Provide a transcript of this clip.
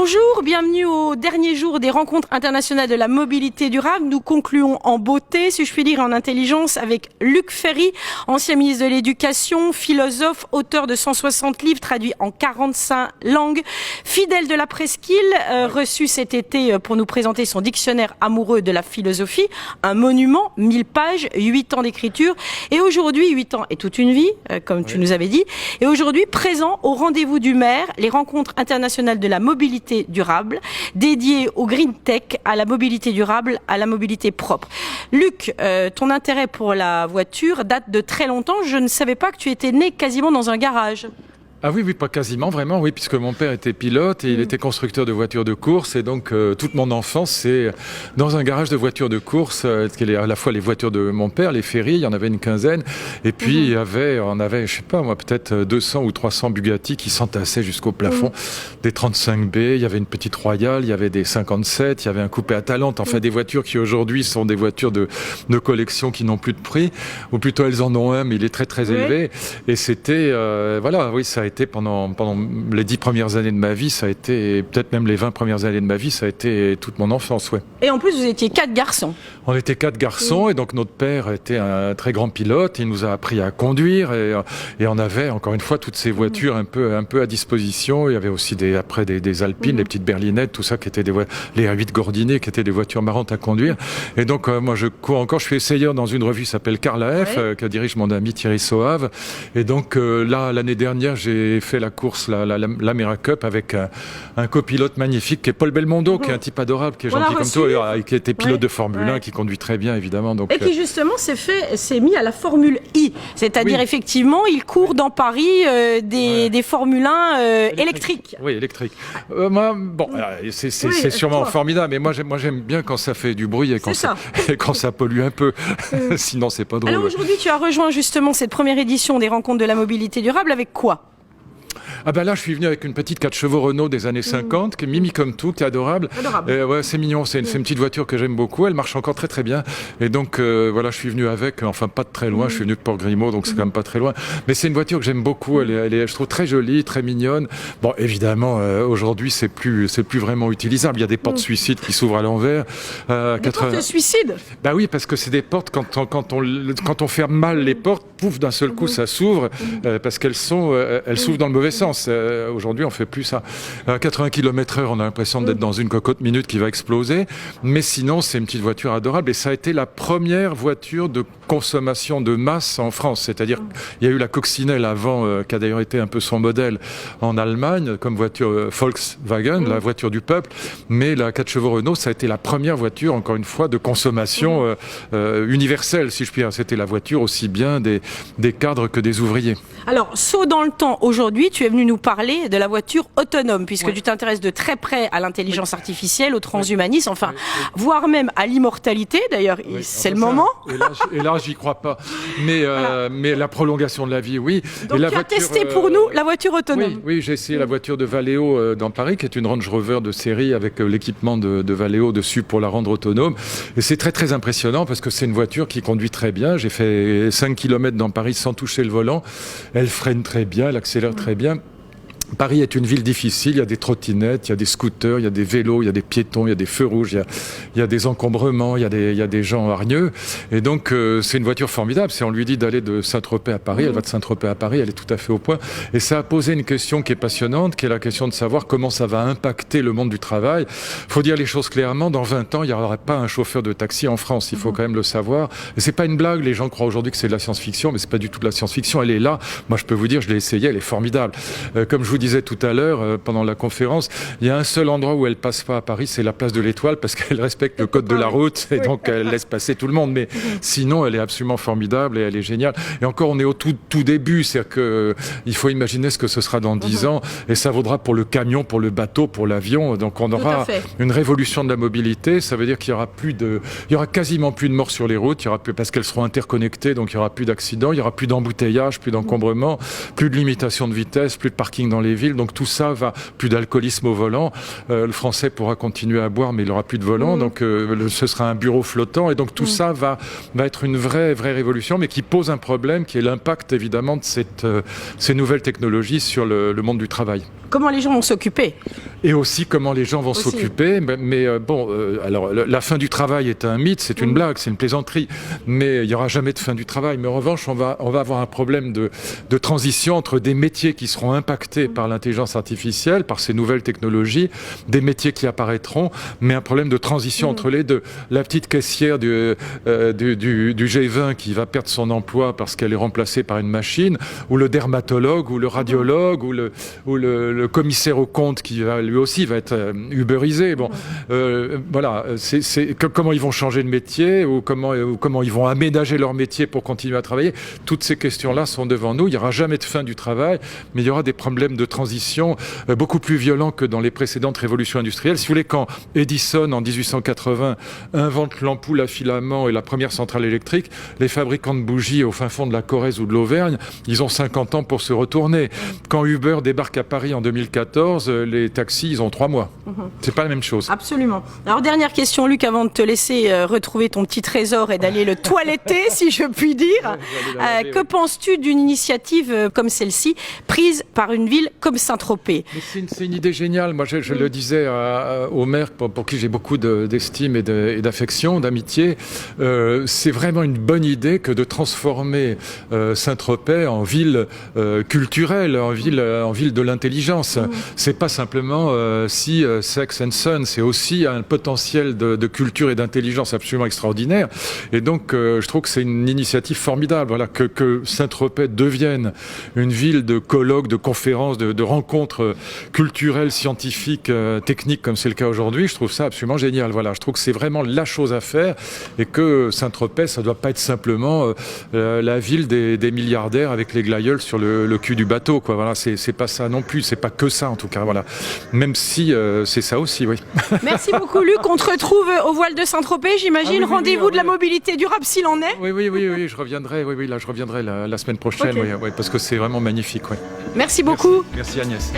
Bonjour, bienvenue au dernier jour des rencontres internationales de la mobilité durable. Nous concluons en beauté, si je puis dire, en intelligence avec Luc Ferry, ancien ministre de l'Éducation, philosophe, auteur de 160 livres traduits en 45 langues, fidèle de la presqu'île, reçu cet été pour nous présenter son dictionnaire amoureux de la philosophie, un monument, 1000 pages, 8 ans d'écriture, et aujourd'hui, 8 ans et toute une vie, comme tu nous avais dit, et aujourd'hui présent au rendez-vous du maire, les rencontres internationales de la mobilité durable, dédiées au green tech, à la mobilité durable, à la mobilité propre. Luc, ton intérêt pour la voiture date de très longtemps. Je ne savais pas que tu étais né quasiment dans un garage. Ah oui, pas quasiment, vraiment, oui, puisque mon père était pilote et il était constructeur de voitures de course, et donc toute mon enfance, c'est dans un garage de voitures de course, à la fois les voitures de mon père, les Ferry, il y en avait une quinzaine, et puis on avait, je sais pas moi, peut-être 200 ou 300 Bugatti qui s'entassaient jusqu'au plafond, des 35B, il y avait une petite Royale, il y avait des 57, il y avait un coupé Atalante, enfin des voitures qui aujourd'hui sont des voitures de collection qui n'ont plus de prix, ou plutôt elles en ont un, mais il est très très élevé, et c'était, voilà, oui, ça a été pendant les 10 premières années de ma vie, ça a été, peut-être même les 20 premières années de ma vie, ça a été toute mon enfance, ouais. Et en plus, vous étiez 4 garçons. On était 4 garçons, et donc notre père était un très grand pilote, il nous a appris à conduire, et on avait, encore une fois, toutes ces voitures un peu à disposition. Il y avait aussi des Alpines, les petites berlinettes, tout ça, qui étaient les A8 Gordinet, qui étaient des voitures marrantes à conduire. Et donc, moi, je cours encore, je suis essayeur dans une revue qui s'appelle Car la F, que dirige mon ami Thierry Soave. Et donc, là, l'année dernière, j'ai fait la course, la Mera Cup, avec un copilote magnifique qui est Paul Belmondo, qui est un type adorable, qui est gentil comme toi, et qui était pilote de Formule 1, qui conduit très bien, évidemment. Donc, et qui justement s'est mis à la Formule I, c'est-à-dire effectivement, il court dans Paris des Formule 1 électriques. Oui, électriques. C'est sûrement formidable, mais moi j'aime bien quand ça fait du bruit et quand ça pollue un peu. Sinon, c'est pas drôle. Alors aujourd'hui, tu as rejoint justement cette première édition des rencontres de la mobilité durable avec quoi ? Ah ben là, je suis venu avec une petite 4 chevaux Renault des années 50, qui est mimi comme tout, qui est adorable. Ouais, c'est mignon, c'est une petite voiture que j'aime beaucoup, elle marche encore très très bien. Et donc voilà, je suis venu avec, enfin pas de très loin, je suis venu de Port-Grimaud, donc c'est quand même pas très loin. Mais c'est une voiture que j'aime beaucoup, elle est, je trouve très jolie, très mignonne. Bon, évidemment, aujourd'hui, c'est plus vraiment utilisable. Il y a des portes suicides qui s'ouvrent à l'envers. Des portes suicides ? Bah oui, parce que c'est des portes, quand on ferme mal les portes, pouf, d'un seul coup, ça s'ouvre, parce qu'elles s'ouvrent dans le mauvais sens. Aujourd'hui, on fait plus ça. À 80 km/h, on a l'impression d'être dans une cocotte minute qui va exploser. Mais sinon, c'est une petite voiture adorable. Et ça a été la première voiture de consommation de masse en France. C'est-à-dire qu'il y a eu la Coccinelle avant, qui a d'ailleurs été un peu son modèle en Allemagne, comme voiture Volkswagen, la voiture du peuple. Mais la 4 chevaux Renault, ça a été la première voiture, encore une fois, de consommation universelle, si je puis dire. C'était la voiture aussi bien des cadres que des ouvriers. Alors, saut dans le temps, aujourd'hui, tu es venu nous parler de la voiture autonome, puisque tu t'intéresses de très près à l'intelligence artificielle, au transhumanisme, enfin, voire même à l'immortalité, d'ailleurs, c'est le moment. Et là, j'y crois pas. Mais la prolongation de la vie, oui. Donc, tu as testé pour nous la voiture autonome. Oui, j'ai essayé la voiture de Valeo dans Paris, qui est une Range Rover de série avec l'équipement de Valeo dessus pour la rendre autonome. Et c'est très, très impressionnant parce que c'est une voiture qui conduit très bien. J'ai fait 5 km dans Paris sans toucher le volant. Elle freine très bien, elle accélère très bien. Paris est une ville difficile, il y a des trottinettes, il y a des scooters, il y a des vélos, il y a des piétons, il y a des feux rouges, il y a des encombrements, il y a des gens hargneux. Et donc, c'est une voiture formidable. Si on lui dit d'aller de Saint-Tropez à Paris, elle va de Saint-Tropez à Paris, elle est tout à fait au point. Et ça a posé une question qui est passionnante, qui est la question de savoir comment ça va impacter le monde du travail. Il faut dire les choses clairement, dans 20 ans, il n'y aura pas un chauffeur de taxi en France, il faut quand même le savoir. Et c'est pas une blague, les gens croient aujourd'hui que c'est de la science-fiction, mais c'est pas du tout de la science-fiction, elle est là. Moi, je peux vous dire, je l'ai essayé, elle est formidable. Comme je vous disais tout à l'heure pendant la conférence, il y a un seul endroit où elle passe pas à Paris, c'est la place de l'Étoile, parce qu'elle respecte le code de la route et donc elle laisse passer tout le monde. Mais sinon, elle est absolument formidable et elle est géniale. Et encore, on est au tout début, c'est-à-dire que il faut imaginer ce que ce sera dans 10 ans, et ça vaudra pour le camion, pour le bateau, pour l'avion. Donc on aura une révolution de la mobilité. Ça veut dire qu'il y aura quasiment plus de morts sur les routes. Il y aura plus, parce qu'elles seront interconnectées, donc il y aura plus d'accidents, il y aura plus d'embouteillages, plus d'encombrement, plus de limitation de vitesse, plus de parking dans les villes. Donc tout ça va, plus d'alcoolisme au volant. Le Français pourra continuer à boire, mais il n'aura plus de volant. Donc ce sera un bureau flottant. Et donc tout ça va être une vraie révolution, mais qui pose un problème, qui est l'impact évidemment de ces nouvelles technologies sur le monde du travail. comment les gens vont s'occuper. Et aussi comment les gens vont s'occuper. Mais alors la fin du travail est un mythe, c'est une blague, c'est une plaisanterie. Mais il n'y aura jamais de fin du travail. Mais en revanche, on va avoir un problème de transition entre des métiers qui seront impactés par l'intelligence artificielle, par ces nouvelles technologies, des métiers qui apparaîtront, mais un problème de transition entre les deux. La petite caissière du G20 qui va perdre son emploi parce qu'elle est remplacée par une machine, ou le dermatologue, ou le radiologue, ou le commissaire aux comptes qui lui aussi va être uberisé. Bon, voilà, comment ils vont changer de métier, ou comment ils vont aménager leur métier pour continuer à travailler. Toutes ces questions-là sont devant nous. Il n'y aura jamais de fin du travail, mais il y aura des problèmes de transition beaucoup plus violents que dans les précédentes révolutions industrielles. Si vous voulez, quand Edison, en 1880, invente l'ampoule à filament et la première centrale électrique, les fabricants de bougies au fin fond de la Corrèze ou de l'Auvergne, ils ont 50 ans pour se retourner. Quand Uber débarque à Paris en 2014, les taxis, ils ont 3 mois. C'est pas la même chose. Absolument. Alors, dernière question, Luc, avant de te laisser retrouver ton petit trésor et d'aller le toiletter, si je puis dire. Que penses-tu d'une initiative comme celle-ci, prise par une ville comme Saint-Tropez? C'est une idée géniale. Moi, je le disais au maire, pour qui j'ai beaucoup d'estime et d'affection, d'amitié. C'est vraiment une bonne idée que de transformer Saint-Tropez en ville culturelle, en ville de l'intelligence. C'est pas simplement Sex and Sun, c'est aussi un potentiel de culture et d'intelligence absolument extraordinaire. Et donc, je trouve que c'est une initiative formidable. Voilà, que Saint-Tropez devienne une ville de colloques, de conférences, de rencontres culturelles, scientifiques, techniques, comme c'est le cas aujourd'hui. Je trouve ça absolument génial. Voilà, je trouve que c'est vraiment la chose à faire, et que Saint-Tropez, ça doit pas être simplement la ville des milliardaires avec les glaïeuls sur le cul du bateau, quoi. Voilà, c'est pas ça non plus. C'est pas que ça, en tout cas. Voilà, même si c'est ça aussi, oui. Merci beaucoup, Luc. On te retrouve au voile de Saint-Tropez, j'imagine. Rendez-vous de la mobilité durable, s'il en est. Oui, je reviendrai. Je reviendrai la semaine prochaine, oui, parce que c'est vraiment magnifique, oui. Merci beaucoup. Merci Agnès.